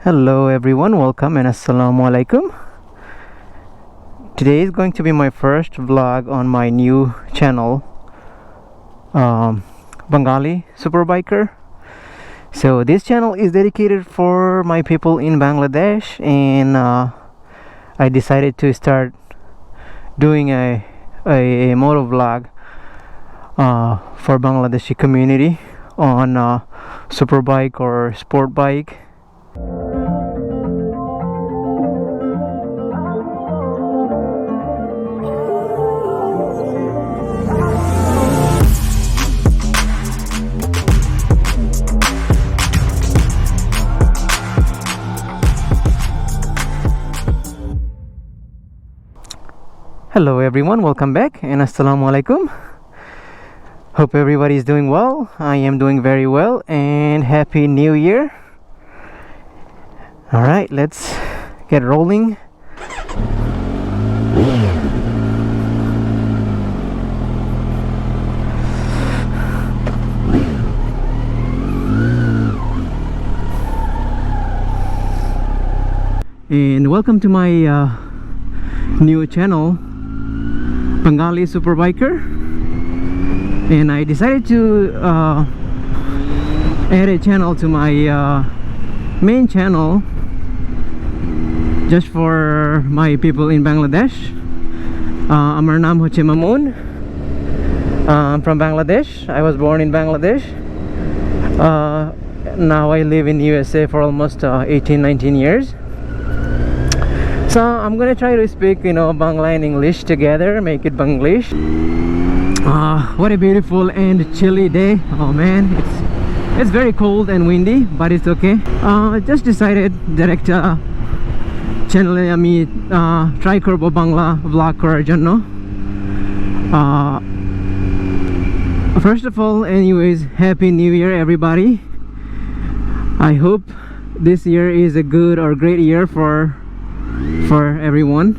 Hello everyone, welcome and assalamu alaikum. Today is going to be my first vlog on my new channel, Bangali Superbiker. So this channel is dedicated for my people in Bangladesh, and I decided to start doing a moto vlog for Bangladeshi community on superbike or sport bike. Hello everyone, welcome back and assalamu alaikum. Hope everybody is doing well. I am doing very well, and happy new year. Alright, let's get rolling. And welcome to my new channel, Bangali Superbiker. And I decided to add a channel to my main channel just for my people in Bangladesh. Amar naam hoche Mamoon. I'm from Bangladesh. I was born in Bangladesh. Now I live in USA for almost 18-19 years. So I'm gonna try to speak, Bangla and English together, make it Banglish. What a beautiful and chilly day. Oh man, it's very cold and windy, but it's okay. I just decided direct channel e ami try korbo Bangla vlog korar jonno. First of all, anyways, happy new year everybody. I hope this year is a good or great year for everyone.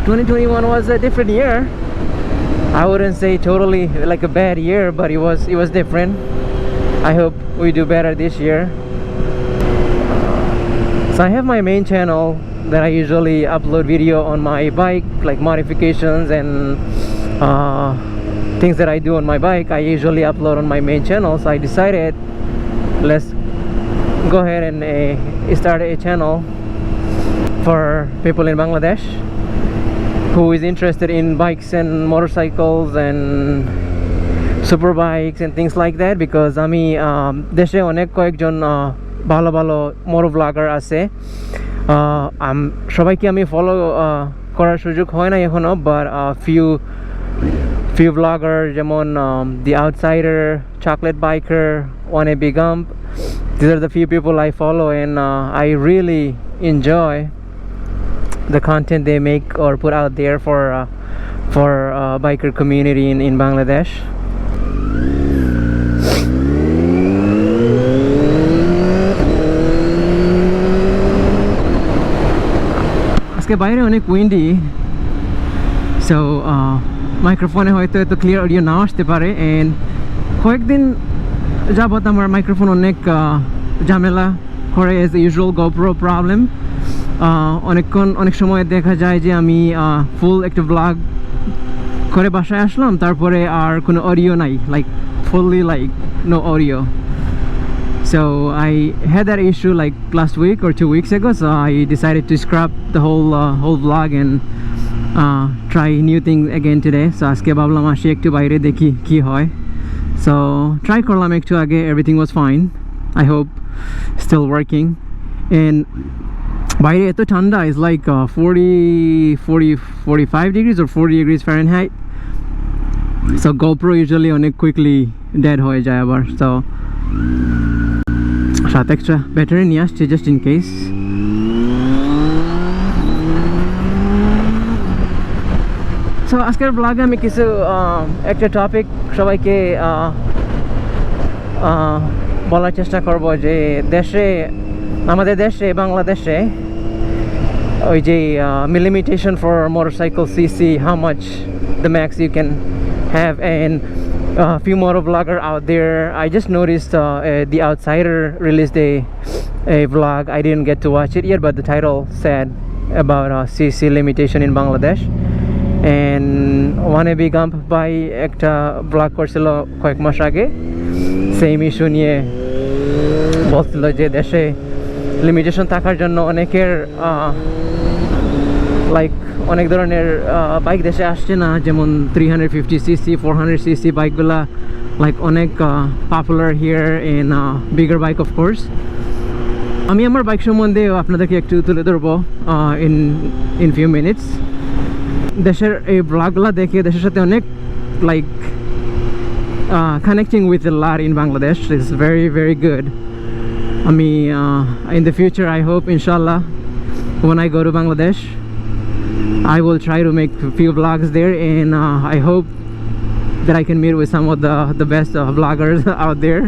2021 was a different year. I wouldn't say totally like a bad year, but it was different. I hope we do better this year. So I have my main channel that I usually upload video on my bike, like modifications and things that I do on my bike. I usually upload on my main channel, so I decided let's go ahead and start a channel for people in Bangladesh who is interested in bikes and motorcycles and super bikes and things like that, because আমি দেশে অনেক কয়েকজন ভালো ভালো মোটো blogger আছে। সবাইকে আমি follow করার সুযোগ হয় না এখনো, but few vlogger যেমন The Outsider, Chocolate Biker, Wanna Be Gump. These are the few people I follow, and I really enjoy the content they make or put out there for biker community in Bangladesh. আজকে বাইরে অনেক Windy, so মাইক্রোফোনে হয়তো এত clear audio না আসতে পারে, and কয়েকদিন যাবত আমার মাইক্রোফোন অনেক ঝামেলা করে, এজ ইউজুয়াল GoPro প্রবলেম। অনেক সময় দেখা যায় যে আমি ফুল একটা ব্লগ করে বাসায় আসলাম, তারপরে আর কোনো অডিও নাই, like fully like no audio. So I had that issue like last week or 2 weeks ago, so I decided to scrap the whole vlog and try new things again today. So আজকে ভাবলাম আসি একটু বাইরে দেখি কি হয়। So try করলাম একটু আগে, everything was fine. I hope still working. And বাইরে এত ঠান্ডা, is like 45 degrees or 40 degrees Fahrenheit. So GoPro usually অনেক quickly dead হয়ে যায় আবার, so সাথে extra battery নিয়ে আসছি just in case. So আজকের ব্লগে আমি কিছু একটা টপিক সবাইকে বলার চেষ্টা করব, যে আমাদের দেশে বাংলাদেশে ওই যে limitation for motorcycle cc, how much the max you can have, and a few motor vlogger out there. I just noticed the Outsider released a vlog. I didn't get to watch it yet, but the title said about CC limitation in Bangladesh. And wannabe gump by একটা blog করছিল কয়েক মাস আগে same issue নিয়ে বলছিল যে দেশে limitation থাকার জন্য অনেকের লাইক অনেক ধরনের বাইক দেশে আসছে না, যেমন 350cc 400cc বাইকগুলা লাইক অনেক popular here in bigger bike of course. আমি আমার বাইক সম্বন্ধে আপনাদেরকে একটু তুলে ধরবো ইন ফিউ মিনিটস। দেশের এই ব্লগগুলো দেখে দেশের সাথে অনেক like connecting with a lot in Bangladesh is very very good. I mean in the future I hope inshallah when I go to Bangladesh I will try to make a few vlogs there, and I hope that I can meet with some of the best vloggers out there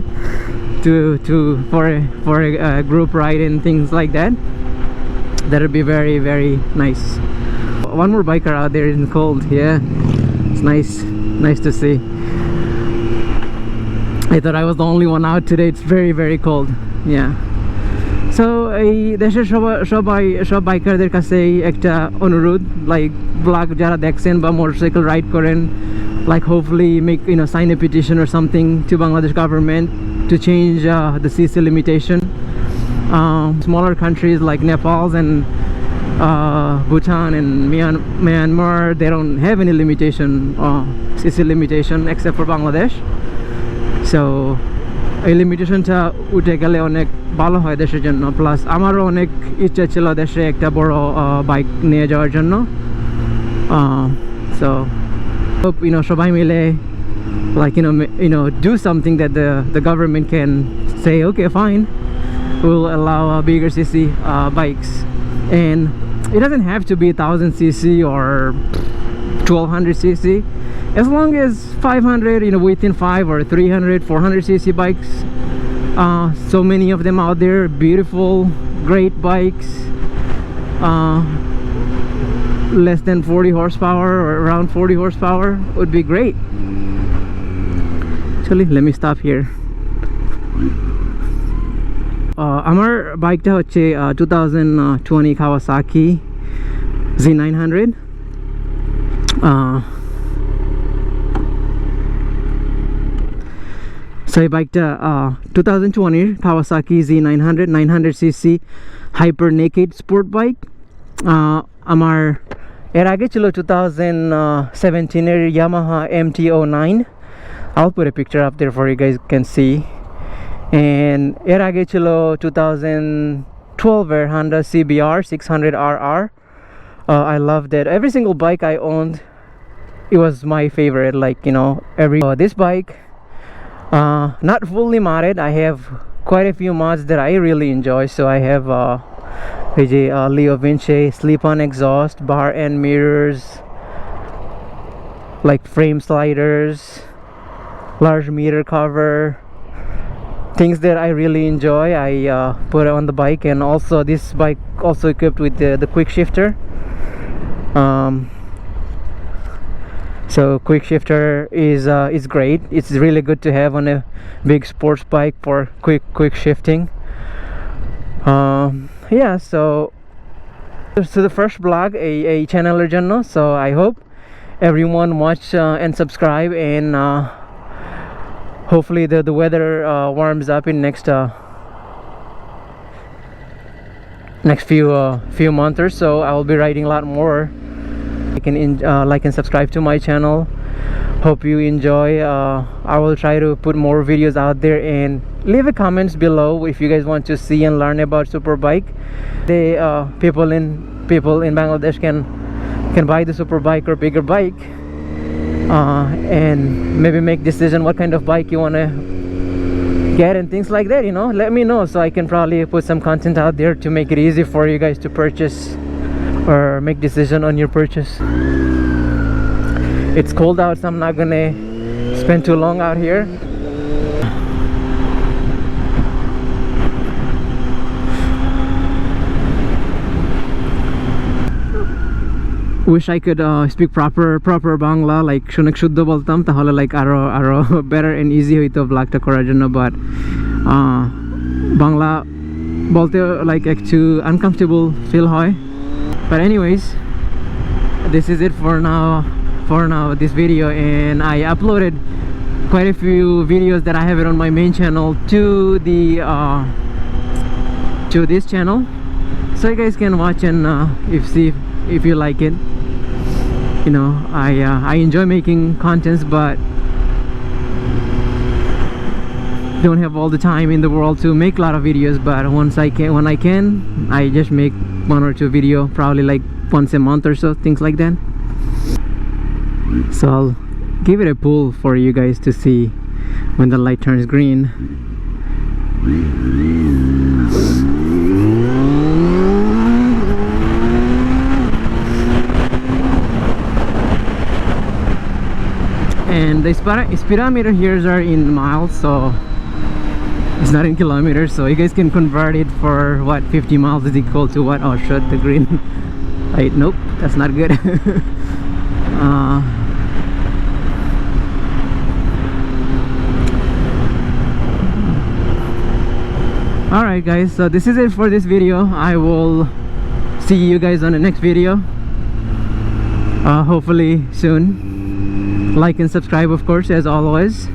for a group ride and things like that. That would be very very nice. One more biker out there in the cold. Yeah, it's nice to see. I thought I was the only one out today. It's very very cold. Yeah. So এই দেশের সব বাইকারদের কাছে একটা অনুরোধ, like blog যারা দেখছেন বা motorcycle ride করেন, like hopefully make sign a petition or something to Bangladesh government to change the CC limitation. Smaller countries like Nepal and Bhutan and Myanmar, they don't have any limitation, CC limitation except for Bangladesh. So এই লিমিটেশনটা উঠে গেলে অনেক ভালো হয় দেশের জন্য। Plus আমারও অনেক ইচ্ছা ছিল দেশে একটা বড় বাইক নিয়ে যাওয়ার জন্য। So hope সবাই মিলে like do something that the government can say okay fine, we'll allow bigger cc bikes, and it doesn't have to be 1000cc or 1200cc. As long as 500, within 5 or 300 400cc bikes, so many of them out there, beautiful great bikes, less than 40 horsepower or around 40 horsepower would be great. Actually, let me stop here. আমার বাইকটা হচ্ছে 2020 Kawasaki Z900. So এই বাইকটা 2020 Kawasaki Z900 900cc hyper naked sport bike. আমার এর আগে ছিল 2017 এর Yamaha MT-09. I'll put a picture up there for you guys can see. And এর আগে ছিল 2012 এর Honda CBR 600RR. I loved it. Every single bike I owned, it was my favorite. Like this bike, not fully modded. I have quite a few mods that I really enjoy. So I have Leo Vinci slip-on exhaust, bar end mirrors, like frame sliders, large meter cover, things that I really enjoy. I put on the bike, and also this bike also equipped with the quick shifter. So quick shifter is great. It's really good to have on a big sports bike for quick shifting. Yeah, so the first vlog a channeler janno, so I hope everyone watch and subscribe, and hopefully the weather warms up in next few months or so. I will be riding a lot more. You can like and subscribe to my channel. Hope you enjoy. I will try to put more videos out there, and leave a comments below if you guys want to see and learn about superbike. The people in Bangladesh can buy the superbike or bigger bike, and maybe make decision what kind of bike you want to get and things like that. Let me know, so I can probably put some content out there to make it easy for you guys to purchase or make decision on your purchase. It's cold out, so I'm not gonna spend too long out here. wish I could speak proper Bangla, like shonek shuddho boltam tahole like aro better and easy hoito vlogta korar jonno, but Bangla bolte like একটু uncomfortable feel hoy. But anyways, this is it for now this video, and I uploaded quite a few videos that I have it on my main channel to the to this channel, so you guys can watch and see if you like it. You know, I enjoy making contents, but don't have all the time in the world to make a lot of videos. But when I can, I just make 1 or 2 video, probably like once a month or so, things like that. So I'll give it a pull for you guys to see when the light turns green. And the speedometer here are in miles, so it's not in kilometers, so you guys can convert it for what 50 miles is equal to what. Oh shit, the green light. Nope, that's not good. Alright guys, so this is it for this video. I will see you guys on the next video, hopefully soon. Like and subscribe, of course, as always.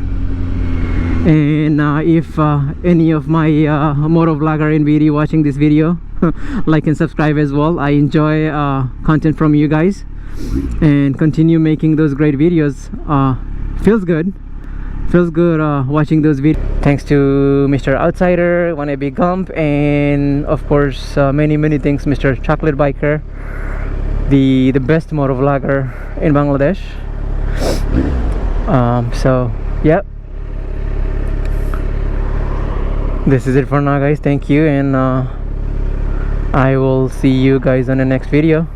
And if any of my motovlogger in video watching this video, like and subscribe as well. I enjoy content from you guys, and continue making those great videos. Feels good watching those videos. Thanks to Mr. Outsider, Wanna Be Gump, and of course many things, Mr. Chocolate Biker, the best motovlogger in Bangladesh. So yep, this is it for now guys. Thank you, and I will see you guys on the next video.